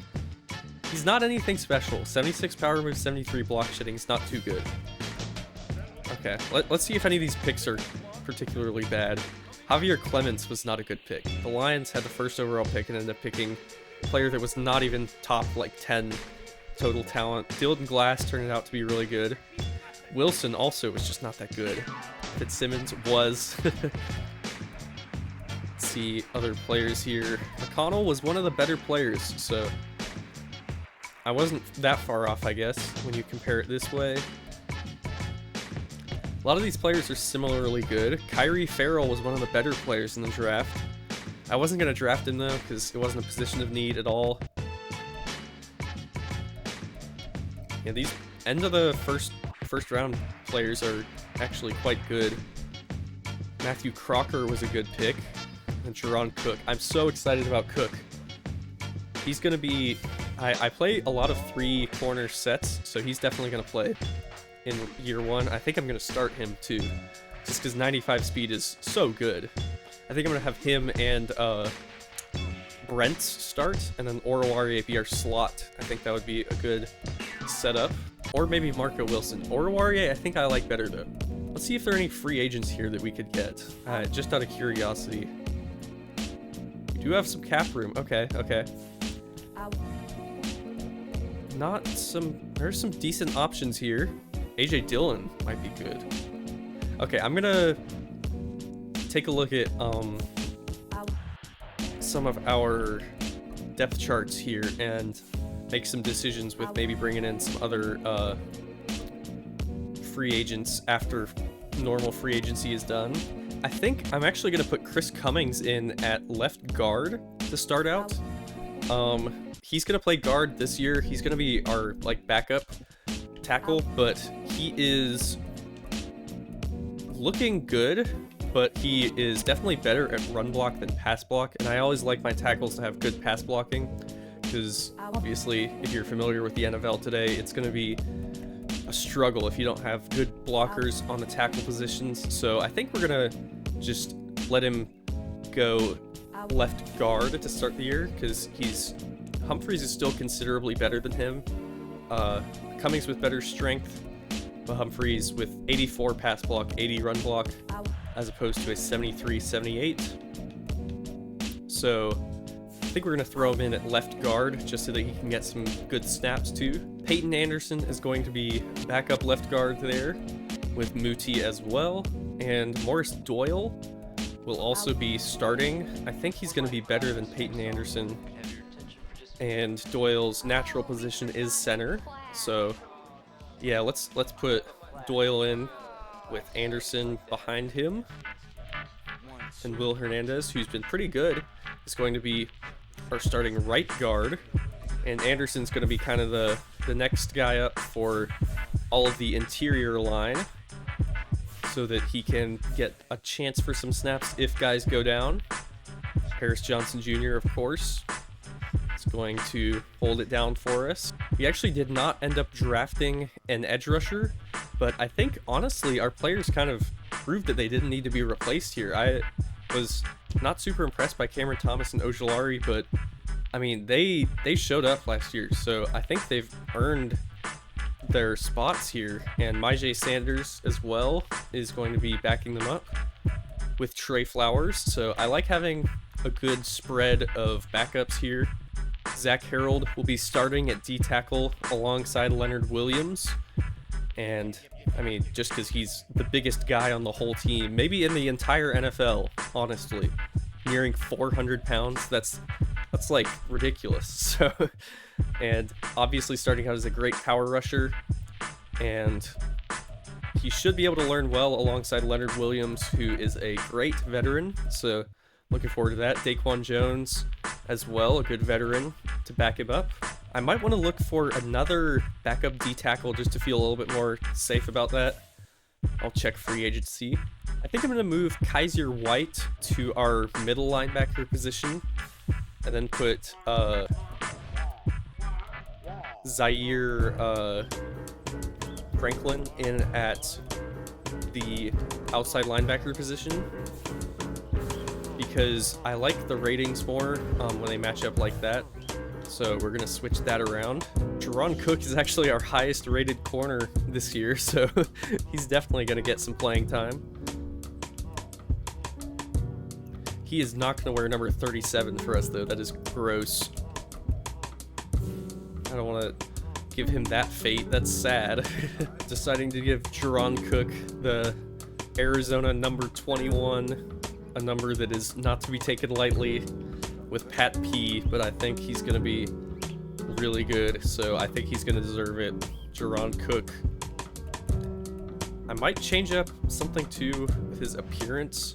He's not anything special. 76 power move, 73 block shedding. He's not too good. Okay, let's see if any of these picks are particularly bad. Javier Clemens was not a good pick. The Lions had the first overall pick and ended up picking a player that was not even top like 10 total talent. Dylan Glass turned out to be really good. Wilson also was just not that good. Fitzsimmons was. Let's see other players here. McConnell was one of the better players, so I wasn't that far off, I guess, when you compare it this way. A lot of these players are similarly good. Kyrie Farrell was one of the better players in the draft. I wasn't going to draft him, though, because it wasn't a position of need at all. Yeah, these end of the first round players are actually quite good. Matthew Crocker was a good pick. And Jerron Cook. I'm so excited about Cook. He's going to be... I play a lot of 3-corner sets, so he's definitely going to play in year 1. I think I'm going to start him too, just because 95 speed is so good. I think I'm going to have him and Brent start, and then Oruwariye be our slot. I think that would be a good setup. Or maybe Marco Wilson. Oruwariye I think I like better though. Let's see if there are any free agents here that we could get, just out of curiosity. We do have some cap room. Okay. There's some decent options here. AJ Dillon might be good. Okay, I'm gonna take a look at some of our depth charts here and make some decisions with maybe bringing in some other free agents after normal free agency is done. I think I'm actually gonna put Chris Cummings in at left guard to start out. He's gonna play guard this year. He's gonna be our backup tackle, but he is looking good, but he is definitely better at run block than pass block, and I always like my tackles to have good pass blocking, because obviously if you're familiar with the NFL today, it's gonna be a struggle if you don't have good blockers on the tackle positions. So I think we're gonna just let him go left guard to start the year, because Humphries is still considerably better than him. Cummings with better strength, but Humphries with 84 pass block, 80 run block, as opposed to a 73-78. So I think we're going to throw him in at left guard just so that he can get some good snaps too. Peyton Anderson is going to be backup left guard there with Muti as well. And Morris Doyle will also be starting. I think he's going to be better than Peyton Anderson. And Doyle's natural position is center, so yeah, let's put Doyle in with Anderson behind him, and Will Hernandez, who's been pretty good, is going to be our starting right guard, and Anderson's going to be kind of the next guy up for all of the interior line, so that he can get a chance for some snaps if guys go down. Harris Johnson Jr., of course, is going to hold it down for us. We actually did not end up drafting an edge rusher, but I think honestly our players kind of proved that they didn't need to be replaced here. I was not super impressed by Cameron Thomas and Ojulari, but I mean they showed up last year, so I think they've earned their spots here. And Myjay Sanders as well is going to be backing them up with Trey Flowers, so I like having a good spread of backups here. Zach Harold will be starting at D-tackle alongside Leonard Williams, and I mean, just because he's the biggest guy on the whole team, maybe in the entire NFL, honestly, nearing 400 pounds, that's like ridiculous. So, and obviously starting out as a great power rusher, and he should be able to learn well alongside Leonard Williams, who is a great veteran, so looking forward to that. Daquan Jones as well, a good veteran to back him up. I might want to look for another backup D-tackle just to feel a little bit more safe about that. I'll check free agency. I think I'm going to move Kaiser White to our middle linebacker position, and then put Zaire Franklin in at the outside linebacker position, because I like the ratings more when they match up like that. So we're going to switch that around. Jerron Cook is actually our highest rated corner this year, so he's definitely going to get some playing time. He is not going to wear number 37 for us, though. That is gross. I don't want to give him that fate. That's sad. Deciding to give Jaron Cook the Arizona number 21, a number that is not to be taken lightly with Pat P, but I think he's going to be really good, so I think he's going to deserve it. Jaron Cook. I might change up something too with his appearance.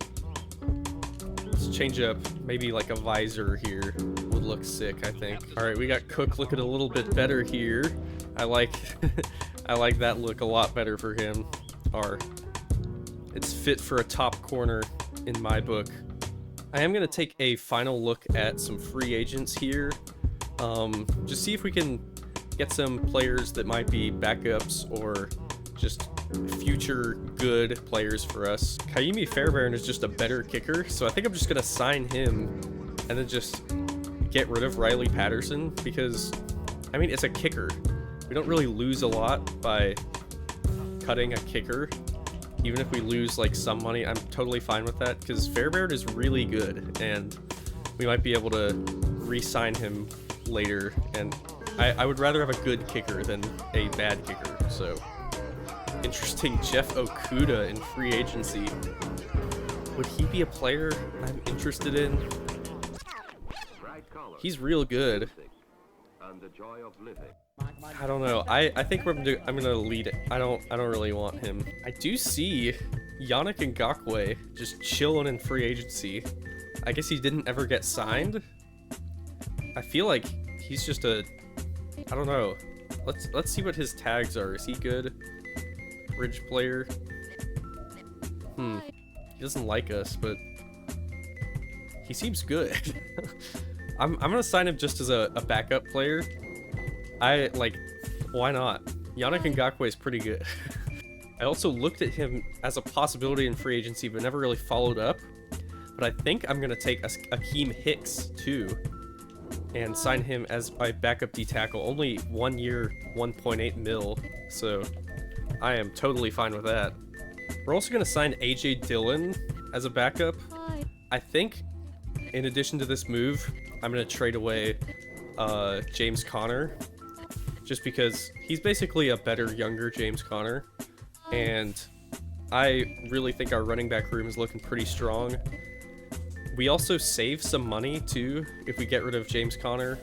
Let's change up maybe like a visor here. Would look sick, I think. All right, we got Cook looking a little bit better here. I like I like that look a lot better for him. It's fit for a top corner in my book. I am going to take a final look at some free agents here. Just see if we can get some players that might be backups or just future good players for us. Kaimi Fairbairn is just a better kicker, so I think I'm just going to sign him and then just get rid of Riley Patterson because, I mean, it's a kicker. We don't really lose a lot by cutting a kicker. Even if we lose like some money, I'm totally fine with that because Fairbairn is really good and we might be able to re-sign him later, and I would rather have a good kicker than a bad kicker. So interesting. Jeff Okuda in free agency. Would he be a player I'm interested in? He's real good. I don't know. I think I'm gonna lead it. I don't really want him. I do see Yannick Ngakoue just chilling in free agency. I guess he didn't ever get signed. I feel like he's just a, I don't know. Let's see what his tags are. Is he good? Bridge player. He doesn't like us, but he seems good. I'm gonna sign him just as a backup player. Why not? Yannick Ngakoue is pretty good. I also looked at him as a possibility in free agency, but never really followed up. But I think I'm gonna take Akeem Hicks too, and sign him as my backup D tackle. Only 1 year, 1.8 mil, so I am totally fine with that. We're also gonna sign AJ Dillon as a backup. I think, in addition to this move, I'm gonna trade away James Conner, just because he's basically a better, younger James Conner, and I really think our running back room is looking pretty strong. We also save some money too if we get rid of James Conner.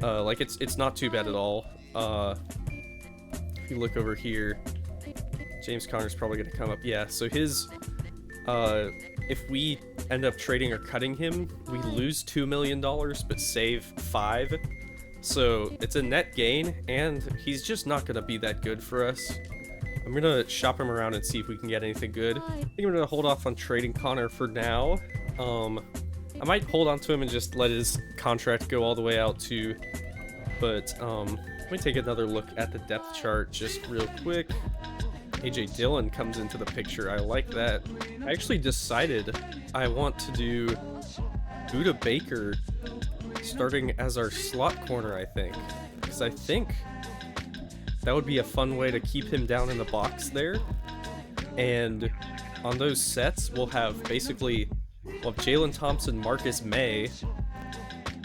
It's not too bad at all. If you look over here, James Conner's probably gonna come up. Yeah, so his if we end up trading or cutting him, we lose $2 million but save 5. So it's a net gain, and he's just not gonna be that good for us. I'm gonna shop him around and see if we can get anything good. I think I'm gonna hold off on trading Connor for now. I might hold on to him and just let his contract go all the way out too. But let me take another look at the depth chart just real quick. AJ Dillon comes into the picture. I like that. I actually decided I want to do Buda Baker starting as our slot corner, I think. Because I think that would be a fun way to keep him down in the box there. And on those sets, we'll have Jalen Thompson, Marcus May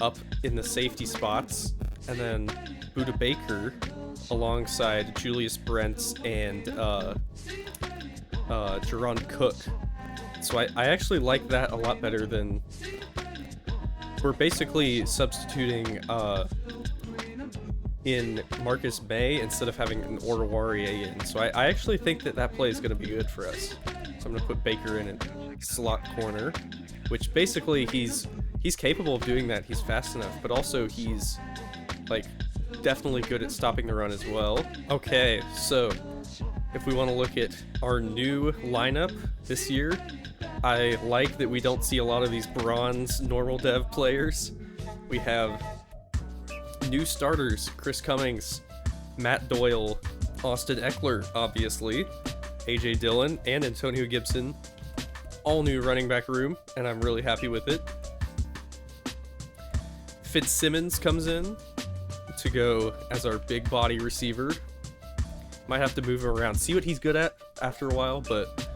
up in the safety spots, and then Buda Baker alongside Julius Brents and Jaron Cook. So I actually like that a lot better than... We're basically substituting in Marcus May instead of having an Oruwariye in. So I actually think that play is going to be good for us. So I'm going to put Baker in a slot corner, which basically he's capable of doing that. He's fast enough, but also he's definitely good at stopping the run as well. Okay, so if we want to look at our new lineup this year, I like that we don't see a lot of these bronze normal dev players. We have new starters: Chris Cummings, Matt Doyle, Austin Eckler, obviously, AJ Dillon, and Antonio Gibson. All new running back room, and I'm really happy with it. Fitzsimmons comes in to go as our big body receiver. Might have to move him around, see what he's good at after a while, but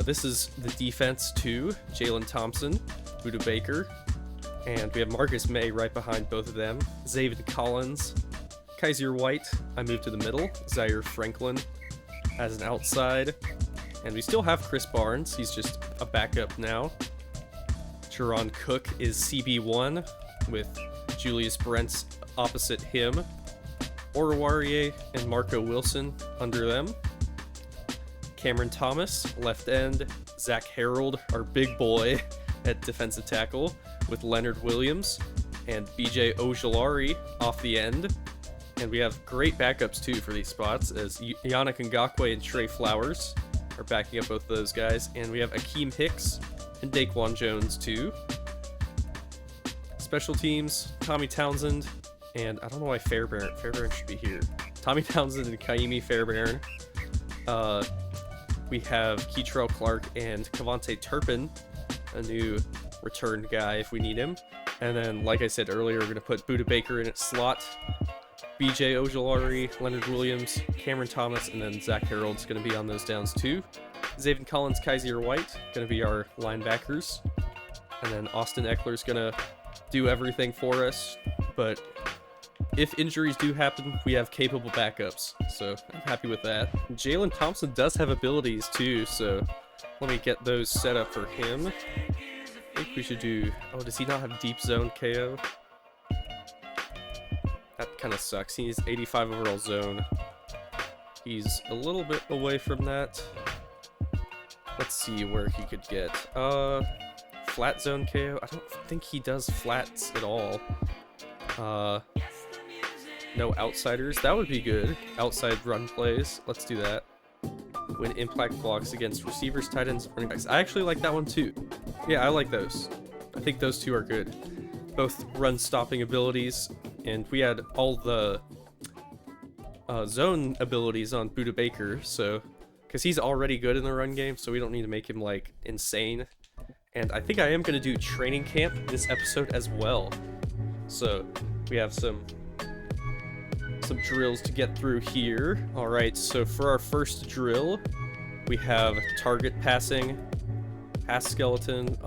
this is the defense too. Jalen Thompson, Buda Baker, and we have Marcus May right behind both of them. Zaven Collins, Kaiser White, I moved to the middle. Zaire Franklin as an outside. And we still have Chris Barnes. He's just a backup now. Jerron Cook is CB1 with Julius Brents opposite him. Oruwariye and Marco Wilson under them. Cameron Thomas, left end. Zach Harold, our big boy, at defensive tackle with Leonard Williams. And BJ Ojulari off the end. And we have great backups too for these spots, as Yannick Ngakoue and Trey Flowers are backing up both of those guys. And we have Akeem Hicks and Daquan Jones too. Special teams, Tommy Townsend, and I don't know why Fairbairn should be here. Tommy Townsend and Kaimi Fairbairn. We have Keitrell Clark and Cavante Turpin, a new return guy if we need him. And then, like I said earlier, we're going to put Buda Baker in at slot. BJ Ojulari, Leonard Williams, Cameron Thomas, and then Zach Harold's going to be on those downs too. Zaven Collins, Kaiser White, going to be our linebackers. And then Austin Eckler's going to do everything for us. But if injuries do happen, we have capable backups. So I'm happy with that. Jalen Thompson does have abilities too, so let me get those set up for him. I think we should do... Oh, does he not have deep zone KO? That kind of sucks. He needs 85 overall zone. He's a little bit away from that. Let's see where he could get. Flat zone KO? I don't think he does flats at all. No outsiders. That would be good. Outside run plays. Let's do that. Win impact blocks against receivers, tight ends, running backs. I actually like that one too. Yeah, I like those. I think those two are good. Both run stopping abilities, and we had all the zone abilities on Buda Baker, so because he's already good in the run game, so we don't need to make him like insane. And I think I am going to do training camp this episode as well. So we have some drills to get through here. All right, so for our first drill, we have target passing, pass skeleton.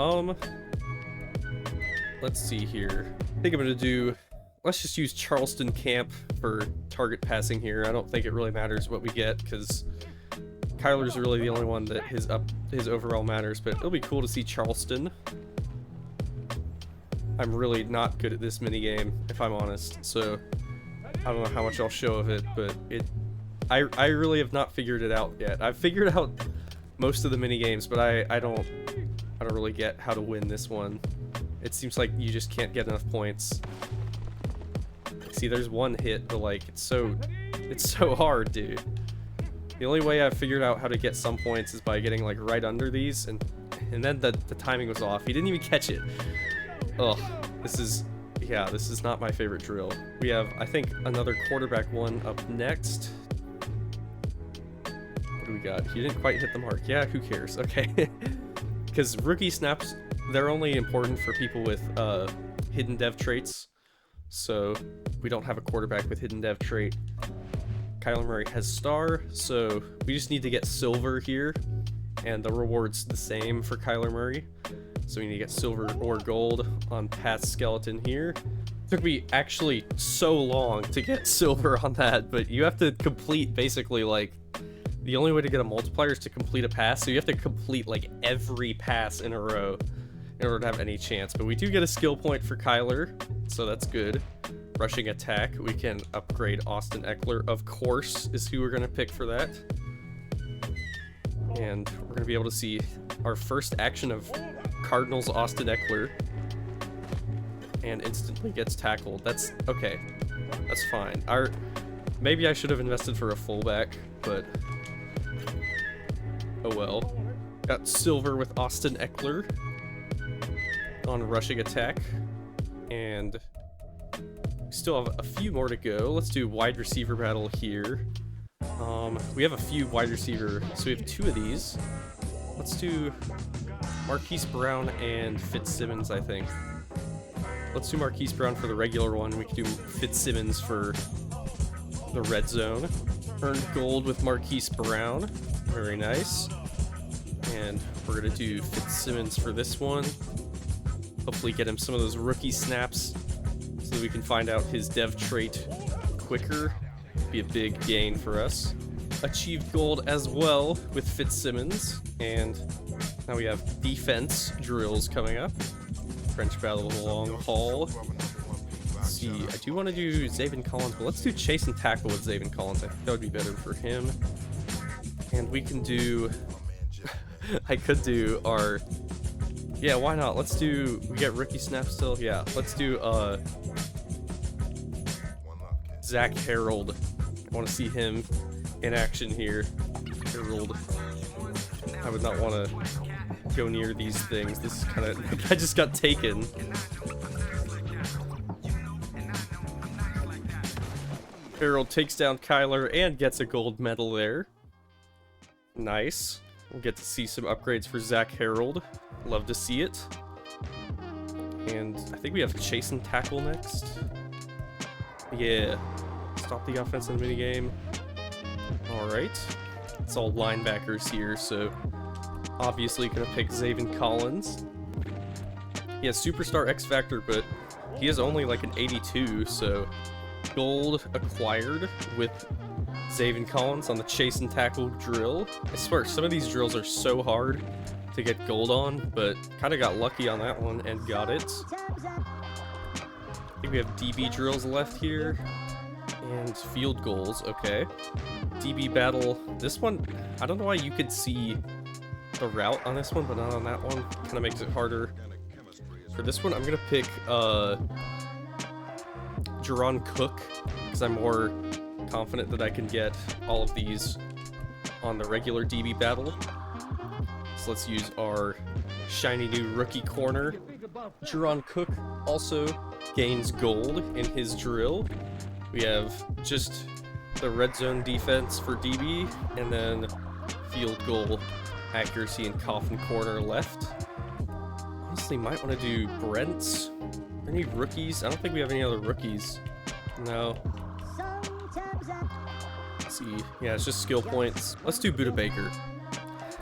Let's see here. I think I'm gonna do, let's just use Charleston Camp for target passing here. I don't think it really matters what we get, because Kyler's really the only one that his overall matters, but it'll be cool to see Charleston. I'm really not good at this minigame, if I'm honest, so I don't know how much I'll show of it, but I really have not figured it out yet. I've figured out most of the minigames, but I don't really get how to win this one. It seems like you just can't get enough points. See, there's one hit, but like it's so hard, dude. The only way I've figured out how to get some points is by getting like right under these, and then the timing was off. He didn't even catch it. Ugh, this is not my favorite drill. We have, I think, another quarterback one up next. What do we got? He didn't quite hit the mark. Yeah, who cares? Okay. Because rookie snaps, they're only important for people with hidden dev traits. So we don't have a quarterback with hidden dev trait. Kyler Murray has star, so we just need to get silver here. And the reward's the same for Kyler Murray. So we need to get silver or gold on pass skeleton here. It took me actually so long to get silver on that, but you have to complete basically like, the only way to get a multiplier is to complete a pass, so you have to complete like every pass in a row in order to have any chance. But we do get a skill point for Kyler, so that's good. Rushing attack, we can upgrade Austin Eckler, of course, is who we're gonna pick for that. And we're gonna be able to see our first action of Cardinals Austin Eckler, and instantly gets tackled. That's okay. That's fine. Maybe I should have invested for a fullback, but oh well. Got silver with Austin Eckler on rushing attack, and we still have a few more to go. Let's do wide receiver battle here. We have a few wide receiver, so we have two of these. Let's do Marquise Brown and Fitzsimmons, I think. Let's do Marquise Brown for the regular one. We can do Fitzsimmons for the red zone. Earned gold with Marquise Brown. Very nice. And we're going to do Fitzsimmons for this one. Hopefully get him some of those rookie snaps so that we can find out his dev trait quicker. Be a big gain for us. Achieved gold as well with Fitzsimmons, and now we have defense drills coming up. French battle long haul. Let's see, I do want to do Zaven Collins, but let's do chase and tackle with Zaven Collins. I think that would be better for him. And we can do... I could do our... Yeah, why not? Let's do... We get rookie snap still? Yeah, let's do Zach Harold. I want to see him in action here. Harold. I would not want to go near these things. This is kind of... I just got taken. Harold takes down Kyler and gets a gold medal there. Nice. We'll get to see some upgrades for Zach Harold. Love to see it. And I think we have chase and tackle next. Yeah. Stop the offense in the minigame. Alright. It's all linebackers here, so obviously gonna pick Zaven Collins. He has Superstar X Factor, but he is only like an 82, so gold acquired with Zaven Collins on the chase and tackle drill. I swear, some of these drills are so hard to get gold on, but kind of got lucky on that one and got it. I think we have DB drills left here. And field goals, okay. DB battle. This one, I don't know why you could see the route on this one, but not on that one. Kind of makes it harder. For this one, I'm going to pick Jerron Cook, because I'm more confident that I can get all of these on the regular DB battle. So let's use our shiny new rookie corner. Jerron Cook also gains gold in his drill. We have just the red zone defense for DB, and then field goal accuracy and coffin corner left. Honestly, might want to do Brents. Any rookies? I don't think we have any other rookies. No. Let's see. Yeah, it's just skill points. Let's do Buda Baker.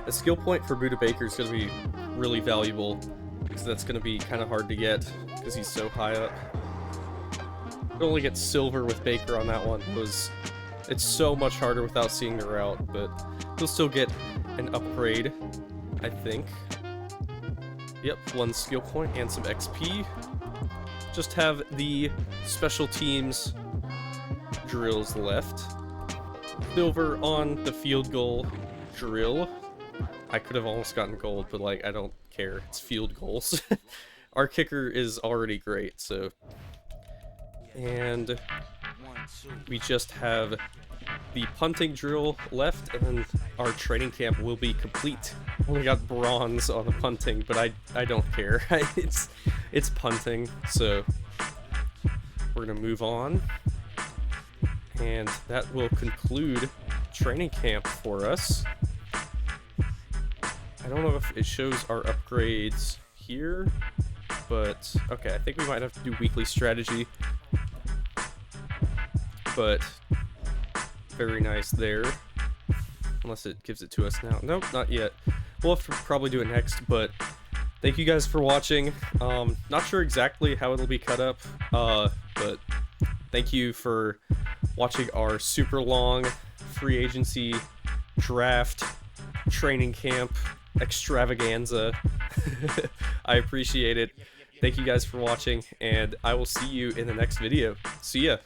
A skill point for Buda Baker is going to be really valuable, because that's going to be kind of hard to get, because he's so high up. You only get silver with Baker on that one. It's so much harder without seeing the route, but you'll still get an upgrade, I think. Yep, 1 skill point and some XP. Just have the special teams drills left. Silver on the field goal drill. I could have almost gotten gold, but like, I don't care. It's field goals. Our kicker is already great, so... And we just have the punting drill left, and then our training camp will be complete. Only got bronze on the punting, but I don't care. It's punting, so we're gonna move on. And that will conclude training camp for us. I don't know if it shows our upgrades here, but okay, I think we might have to do weekly strategy. But very nice there. Unless it gives it to us now. Nope, not yet. We'll have to probably do it next, but thank you guys for watching. Not sure exactly how it'll be cut up, but thank you for watching our super long free agency draft training camp extravaganza. I appreciate it. Thank you guys for watching, and I will see you in the next video. See ya!